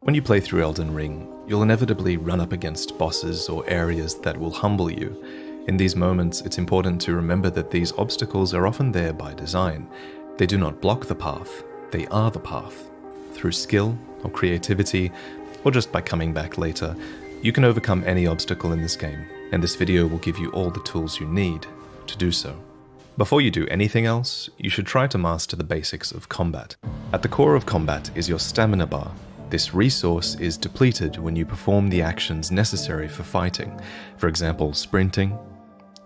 When you play through Elden Ring, you'll inevitably run up against bosses or areas that will humble you. In these moments, it's important to remember that these obstacles are often there by design. They do not block the path, they are the path. Through skill or creativity, or just by coming back later, you can overcome any obstacle in this game, and this video will give you all the tools you need to do so. Before you do anything else, you should try to master the basics of combat. At the core of combat is your stamina bar. This resource is depleted when you perform the actions necessary for fighting. For example, sprinting,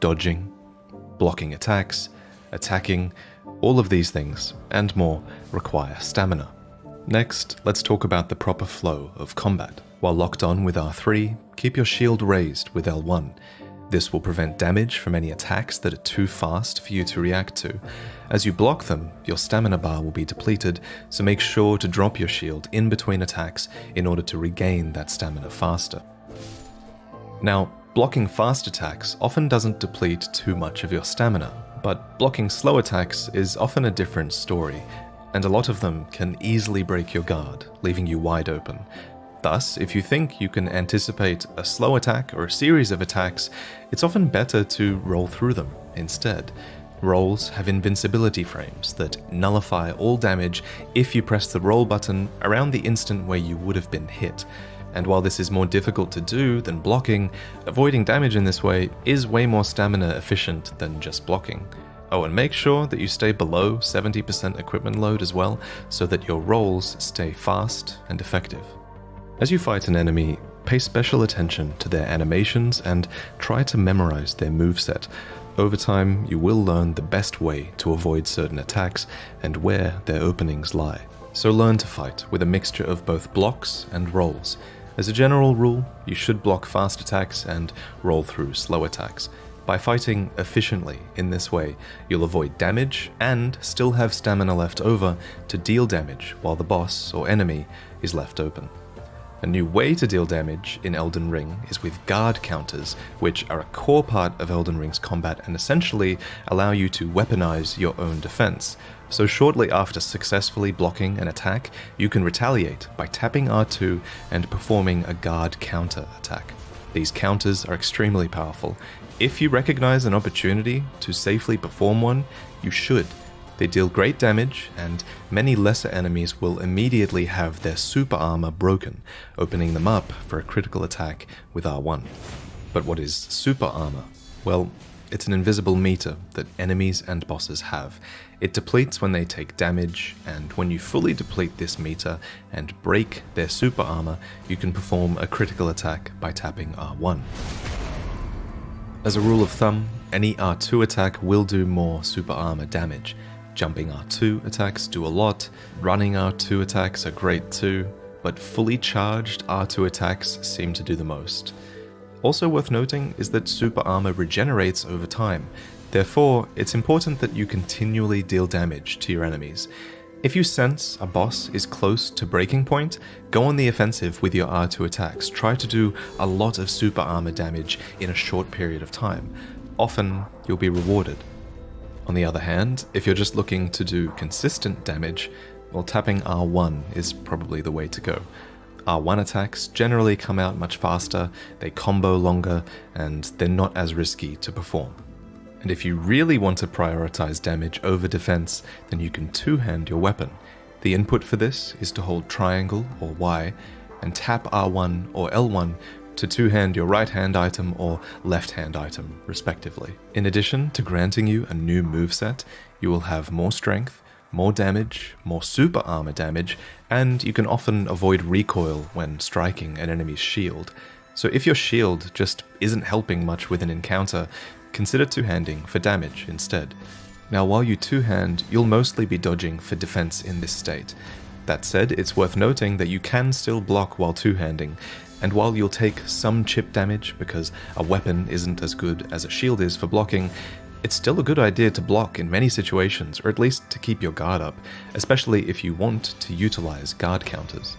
dodging, blocking attacks, attacking. All of these things, and more, require stamina. Next, let's talk about the proper flow of combat. While locked on with R3, keep your shield raised with L1. This will prevent damage from any attacks that are too fast for you to react to. As you block them, your stamina bar will be depleted, so make sure to drop your shield in between attacks in order to regain that stamina faster. Now, blocking fast attacks often doesn't deplete too much of your stamina, but blocking slow attacks is often a different story, and a lot of them can easily break your guard, leaving you wide open. Thus, if you think you can anticipate a slow attack or a series of attacks, it's often better to roll through them instead. Rolls have invincibility frames that nullify all damage if you press the roll button around the instant where you would have been hit. And while this is more difficult to do than blocking, avoiding damage in this way is way more stamina efficient than just blocking. Oh, and make sure that you stay below 70% equipment load as well, so that your rolls stay fast and effective. As you fight an enemy, pay special attention to their animations and try to memorize their moveset. Over time, you will learn the best way to avoid certain attacks and where their openings lie. So learn to fight with a mixture of both blocks and rolls. As a general rule, you should block fast attacks and roll through slow attacks. By fighting efficiently in this way, you'll avoid damage and still have stamina left over to deal damage while the boss or enemy is left open. A new way to deal damage in Elden Ring is with guard counters, which are a core part of Elden Ring's combat and essentially allow you to weaponize your own defense. So shortly after successfully blocking an attack, you can retaliate by tapping R2 and performing a guard counter attack. These counters are extremely powerful. If you recognize an opportunity to safely perform one, you should. They deal great damage, and many lesser enemies will immediately have their super armor broken, opening them up for a critical attack with R1. But what is super armor? Well, it's an invisible meter that enemies and bosses have. It depletes when they take damage, and when you fully deplete this meter and break their super armor, you can perform a critical attack by tapping R1. As a rule of thumb, any R2 attack will do more super armor damage. Jumping R2 attacks do a lot, running R2 attacks are great too, but fully charged R2 attacks seem to do the most. Also worth noting is that super armor regenerates over time, therefore it's important that you continually deal damage to your enemies. If you sense a boss is close to breaking point, go on the offensive with your R2 attacks. Try to do a lot of super armor damage in a short period of time. Often you'll be rewarded. On the other hand, if you're just looking to do consistent damage, well, tapping R1 is probably the way to go. R1 attacks generally come out much faster, they combo longer, and they're not as risky to perform. And if you really want to prioritize damage over defense, then you can two-hand your weapon. The input for this is to hold triangle or Y and tap R1 or L1 to two-hand your right-hand item or left-hand item, respectively. In addition to granting you a new moveset, you will have more strength, more damage, more super armor damage, and you can often avoid recoil when striking an enemy's shield. So if your shield just isn't helping much with an encounter, consider two-handing for damage instead. Now while you two-hand, you'll mostly be dodging for defense in this state. That said, it's worth noting that you can still block while two-handing, and while you'll take some chip damage because a weapon isn't as good as a shield is for blocking, it's still a good idea to block in many situations, or at least to keep your guard up, especially if you want to utilize guard counters.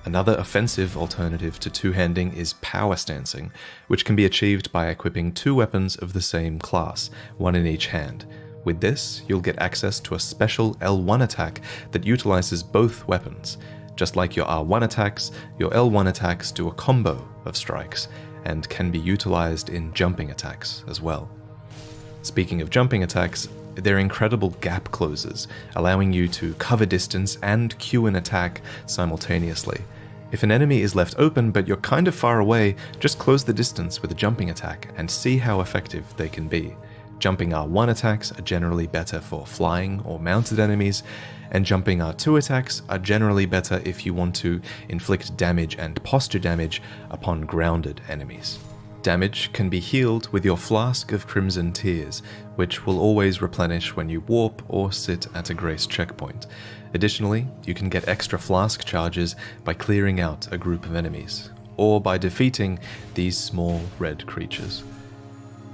Another offensive alternative to two-handing is power stancing, which can be achieved by equipping two weapons of the same class, one in each hand. With this, you'll get access to a special L1 attack that utilizes both weapons. Just like your R1 attacks, your L1 attacks do a combo of strikes and can be utilized in jumping attacks as well. Speaking of jumping attacks, they're incredible gap closers, allowing you to cover distance and cue an attack simultaneously. If an enemy is left open but you're kind of far away, just close the distance with a jumping attack and see how effective they can be. Jumping R1 attacks are generally better for flying or mounted enemies, and jumping R2 attacks are generally better if you want to inflict damage and posture damage upon grounded enemies. Damage can be healed with your Flask of Crimson Tears, which will always replenish when you warp or sit at a grace checkpoint. Additionally, you can get extra flask charges by clearing out a group of enemies, or by defeating these small red creatures.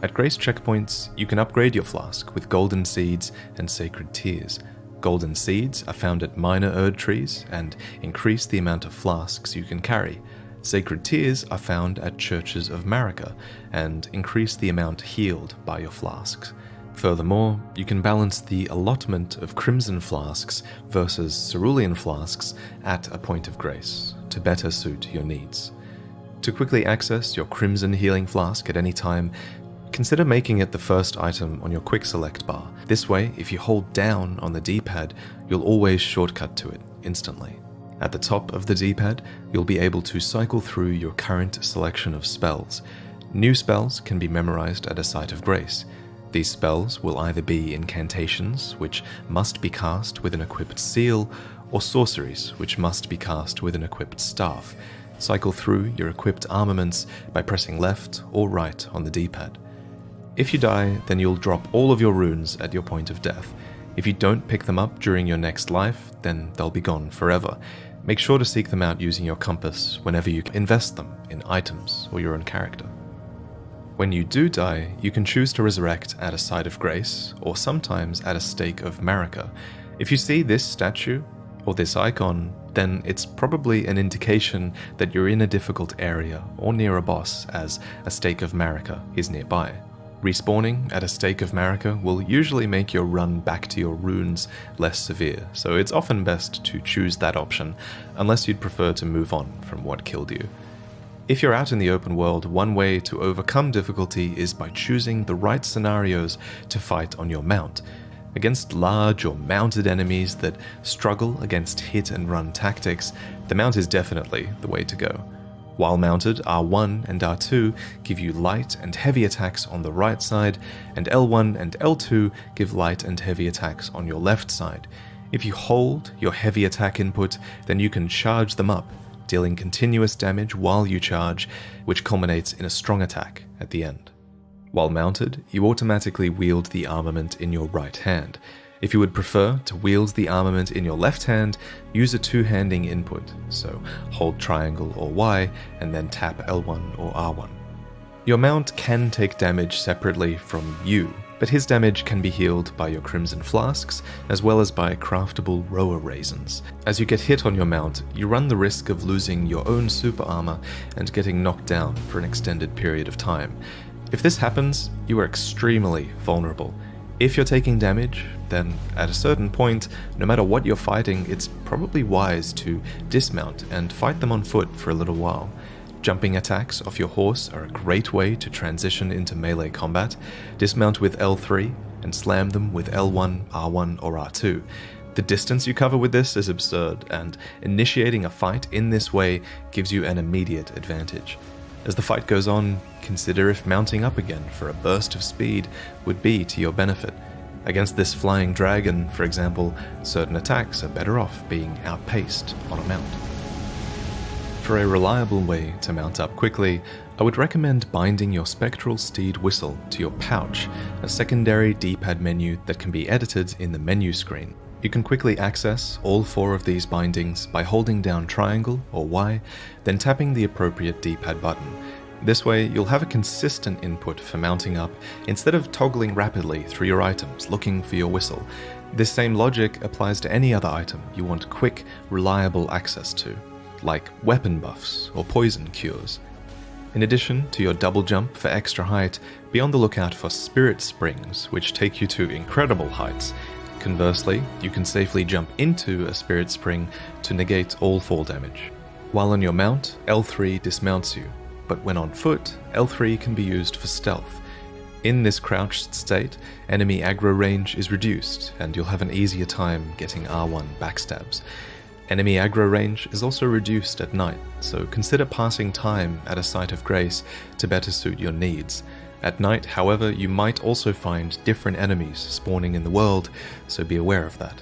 At grace checkpoints, you can upgrade your flask with golden seeds and sacred tears. Golden seeds are found at minor Erd trees and increase the amount of flasks you can carry. Sacred tears are found at churches of Marika and increase the amount healed by your flasks. Furthermore, you can balance the allotment of crimson flasks versus cerulean flasks at a point of grace to better suit your needs. To quickly access your crimson healing flask at any time, consider making it the first item on your quick select bar. This way, if you hold down on the D-pad, you'll always shortcut to it instantly. At the top of the D-pad, you'll be able to cycle through your current selection of spells. New spells can be memorized at a site of grace. These spells will either be incantations, which must be cast with an equipped seal, or sorceries, which must be cast with an equipped staff. Cycle through your equipped armaments by pressing left or right on the D-pad. If you die, then you'll drop all of your runes at your point of death. If you don't pick them up during your next life, then they'll be gone forever. Make sure to seek them out using your compass whenever you can invest them in items or your own character. When you do die, you can choose to resurrect at a site of grace, or sometimes at a stake of Marika. If you see this statue, or this icon, then it's probably an indication that you're in a difficult area or near a boss, as a stake of Marika is nearby. Respawning at a stake of Marika will usually make your run back to your runes less severe, so it's often best to choose that option, unless you'd prefer to move on from what killed you. If you're out in the open world, one way to overcome difficulty is by choosing the right scenarios to fight on your mount. Against large or mounted enemies that struggle against hit and run tactics, the mount is definitely the way to go. While mounted, R1 and R2 give you light and heavy attacks on the right side, and L1 and L2 give light and heavy attacks on your left side. If you hold your heavy attack input, then you can charge them up, dealing continuous damage while you charge, which culminates in a strong attack at the end. While mounted, you automatically wield the armament in your right hand. If you would prefer to wield the armament in your left hand, use a two-handing input, so hold triangle or Y and then tap L1 or R1. Your mount can take damage separately from you, but his damage can be healed by your crimson flasks, as well as by craftable rower raisins. As you get hit on your mount, you run the risk of losing your own super armor and getting knocked down for an extended period of time. If this happens, you are extremely vulnerable. If you're taking damage, then at a certain point, no matter what you're fighting, it's probably wise to dismount and fight them on foot for a little while. Jumping attacks off your horse are a great way to transition into melee combat. Dismount with L3 and slam them with L1, R1, or R2. The distance you cover with this is absurd, and initiating a fight in this way gives you an immediate advantage. As the fight goes on, consider if mounting up again for a burst of speed would be to your benefit. Against this flying dragon, for example, certain attacks are better off being outpaced on a mount. For a reliable way to mount up quickly, I would recommend binding your spectral steed whistle to your pouch, a secondary D-pad menu that can be edited in the menu screen. You can quickly access all 4 of these bindings by holding down triangle or Y, then tapping the appropriate D-pad button. This way, you'll have a consistent input for mounting up instead of toggling rapidly through your items looking for your whistle. This same logic applies to any other item you want quick, reliable access to, like weapon buffs or poison cures. In addition to your double jump for extra height, be on the lookout for spirit springs, which take you to incredible heights. Conversely, you can safely jump into a spirit spring to negate all fall damage. While on your mount, L3 dismounts you, but when on foot, L3 can be used for stealth. In this crouched state, enemy aggro range is reduced, and you'll have an easier time getting R1 backstabs. Enemy aggro range is also reduced at night, so consider passing time at a site of grace to better suit your needs. At night, however, you might also find different enemies spawning in the world, so be aware of that.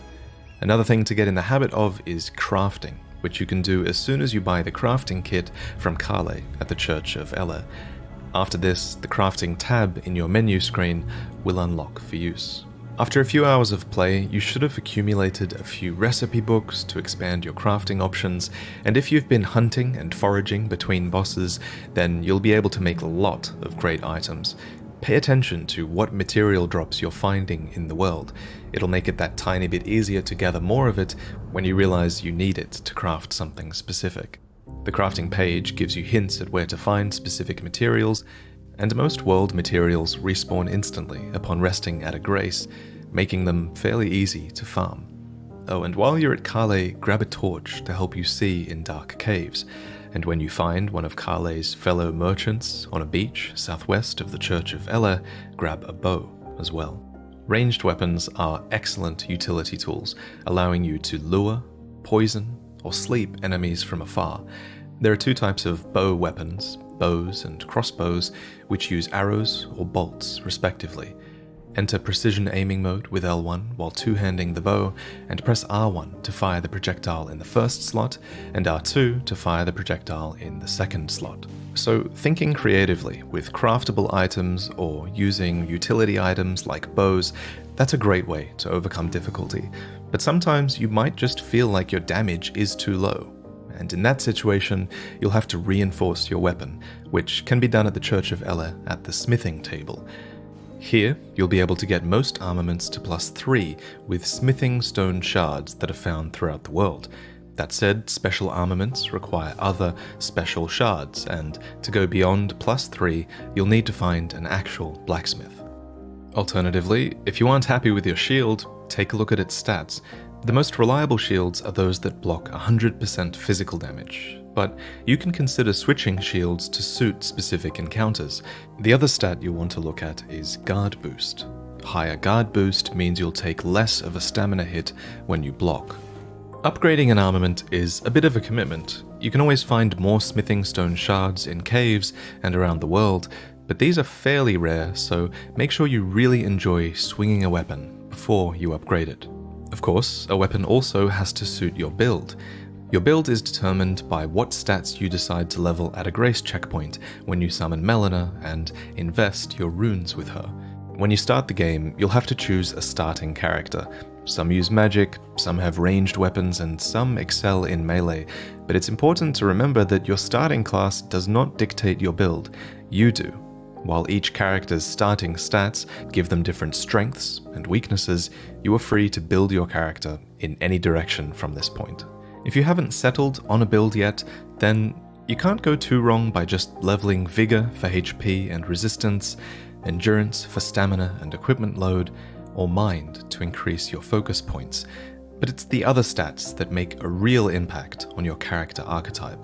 Another thing to get in the habit of is crafting, which you can do as soon as you buy the crafting kit from Kale at the Church of Ella. After this, the crafting tab in your menu screen will unlock for use. After a few hours of play, you should have accumulated a few recipe books to expand your crafting options, and if you've been hunting and foraging between bosses, then you'll be able to make a lot of great items. Pay attention to what material drops you're finding in the world. It'll make it that tiny bit easier to gather more of it when you realize you need it to craft something specific. The crafting page gives you hints at where to find specific materials, and most world materials respawn instantly upon resting at a grace, making them fairly easy to farm. Oh, and while you're at Kale, grab a torch to help you see in dark caves, and when you find one of Kale's fellow merchants on a beach southwest of the Church of Ella, grab a bow as well. Ranged weapons are excellent utility tools, allowing you to lure, poison, or sleep enemies from afar. There are two types of bow weapons, bows and crossbows, which use arrows or bolts, respectively. Enter precision aiming mode with L1 while two-handing the bow, and press R1 to fire the projectile in the first slot, and R2 to fire the projectile in the second slot. So thinking creatively with craftable items or using utility items like bows, that's a great way to overcome difficulty. But sometimes you might just feel like your damage is too low. And in that situation, you'll have to reinforce your weapon, which can be done at the Church of Ella at the smithing table. Here, you'll be able to get most armaments to +3 with smithing stone shards that are found throughout the world. That said, special armaments require other special shards, and to go beyond +3, you'll need to find an actual blacksmith. Alternatively, if you aren't happy with your shield, take a look at its stats. The most reliable shields are those that block 100% physical damage, but you can consider switching shields to suit specific encounters. The other stat you'll want to look at is guard boost. Higher guard boost means you'll take less of a stamina hit when you block. Upgrading an armament is a bit of a commitment. You can always find more smithing stone shards in caves and around the world, but these are fairly rare, so make sure you really enjoy swinging a weapon before you upgrade it. Of course, a weapon also has to suit your build. Your build is determined by what stats you decide to level at a grace checkpoint when you summon Melina and invest your runes with her. When you start the game, you'll have to choose a starting character. Some use magic, some have ranged weapons, and some excel in melee, but it's important to remember that your starting class does not dictate your build, you do. While each character's starting stats give them different strengths and weaknesses, you are free to build your character in any direction from this point. If you haven't settled on a build yet, then you can't go too wrong by just leveling Vigor for HP and resistance, Endurance for stamina and equipment load, or Mind to increase your focus points. But it's the other stats that make a real impact on your character archetype.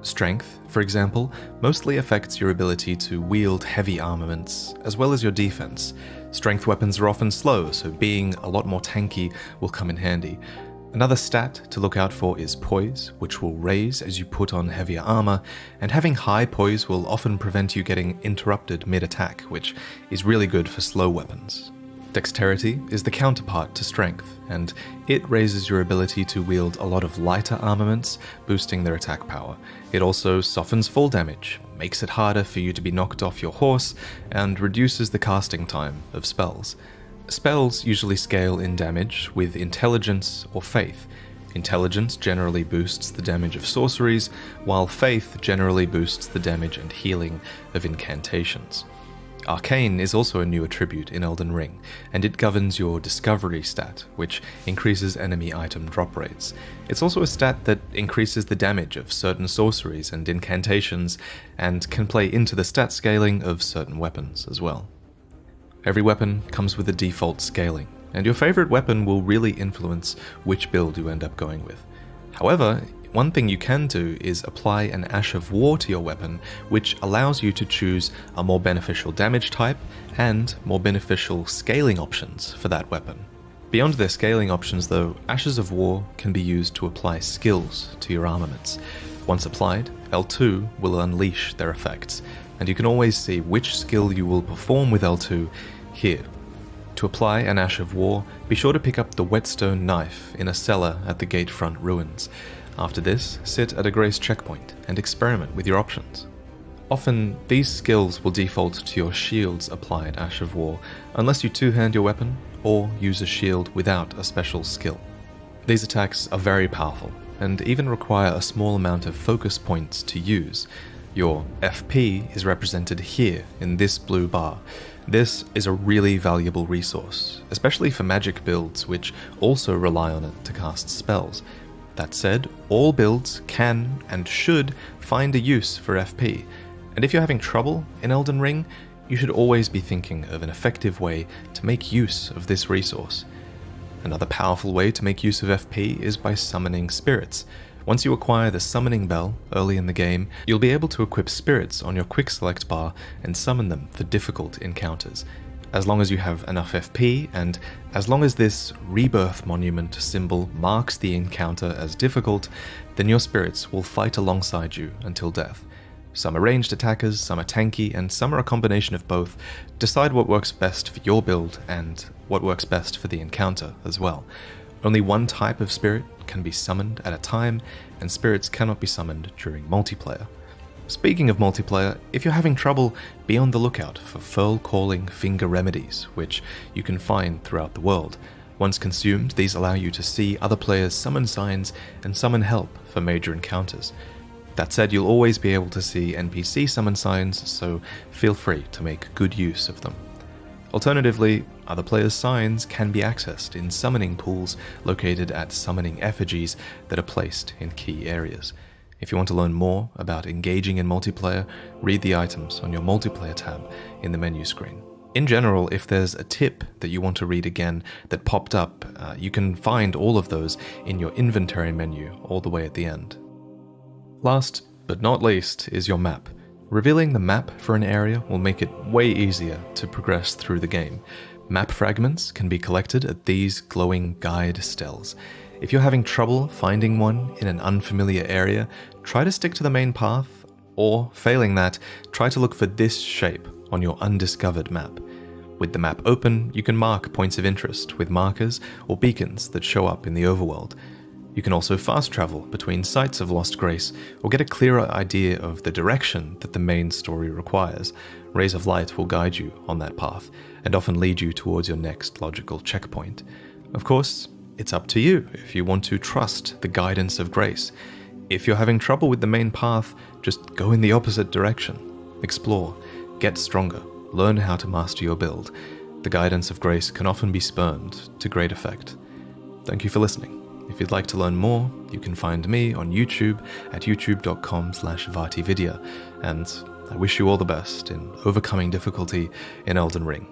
Strength, for example, mostly affects your ability to wield heavy armaments, as well as your defense. Strength weapons are often slow, so being a lot more tanky will come in handy. Another stat to look out for is poise, which will raise as you put on heavier armor, and having high poise will often prevent you getting interrupted mid-attack, which is really good for slow weapons. Dexterity is the counterpart to strength, and it raises your ability to wield a lot of lighter armaments, boosting their attack power. It also softens fall damage, makes it harder for you to be knocked off your horse, and reduces the casting time of spells. Spells usually scale in damage with intelligence or faith. Intelligence generally boosts the damage of sorceries, while faith generally boosts the damage and healing of incantations. Arcane is also a new attribute in Elden Ring, and it governs your discovery stat, which increases enemy item drop rates. It's also a stat that increases the damage of certain sorceries and incantations, and can play into the stat scaling of certain weapons as well. Every weapon comes with a default scaling, and your favorite weapon will really influence which build you end up going with. However, one thing you can do is apply an Ash of War to your weapon, which allows you to choose a more beneficial damage type and more beneficial scaling options for that weapon. Beyond their scaling options though, Ashes of War can be used to apply skills to your armaments. Once applied, L2 will unleash their effects, and you can always see which skill you will perform with L2 here. To apply an Ash of War, be sure to pick up the whetstone knife in a cellar at the Gatefront ruins. After this, sit at a grace checkpoint and experiment with your options. Often, these skills will default to your shield's applied Ash of War, unless you two-hand your weapon or use a shield without a special skill. These attacks are very powerful, and even require a small amount of focus points to use. Your FP is represented here in this blue bar. This is a really valuable resource, especially for magic builds which also rely on it to cast spells. That said, all builds can and should find a use for FP, and if you're having trouble in Elden Ring, you should always be thinking of an effective way to make use of this resource. Another powerful way to make use of FP is by summoning spirits. Once you acquire the summoning bell early in the game, you'll be able to equip spirits on your quick select bar and summon them for difficult encounters. As long as you have enough FP, and as long as this rebirth monument symbol marks the encounter as difficult, then your spirits will fight alongside you until death. Some are ranged attackers, some are tanky, and some are a combination of both. Decide what works best for your build and what works best for the encounter as well. Only one type of spirit can be summoned at a time, and spirits cannot be summoned during multiplayer. Speaking of multiplayer, if you're having trouble, be on the lookout for furl-calling finger remedies, which you can find throughout the world. Once consumed, these allow you to see other players' summon signs and summon help for major encounters. That said, you'll always be able to see NPC summon signs, so feel free to make good use of them. Alternatively, other players' signs can be accessed in summoning pools located at summoning effigies that are placed in key areas. If you want to learn more about engaging in multiplayer, read the items on your multiplayer tab in the menu screen. In general, if there's a tip that you want to read again that popped up, you can find all of those in your inventory menu all the way at the end. Last but not least is your map. Revealing the map for an area will make it way easier to progress through the game. Map fragments can be collected at these glowing guide stels. If you're having trouble finding one in an unfamiliar area, try to stick to the main path, or failing that, try to look for this shape on your undiscovered map. With the map open, you can mark points of interest with markers or beacons that show up in the overworld. You can also fast travel between sites of Lost Grace or get a clearer idea of the direction that the main story requires. Rays of light will guide you on that path and often lead you towards your next logical checkpoint. Of course, it's up to you if you want to trust the guidance of grace. If you're having trouble with the main path, just go in the opposite direction. Explore, get stronger, learn how to master your build. The guidance of grace can often be spurned to great effect. Thank you for listening. If you'd like to learn more, you can find me on YouTube at youtube.com/vartividya, and I wish you all the best in overcoming difficulty in Elden Ring.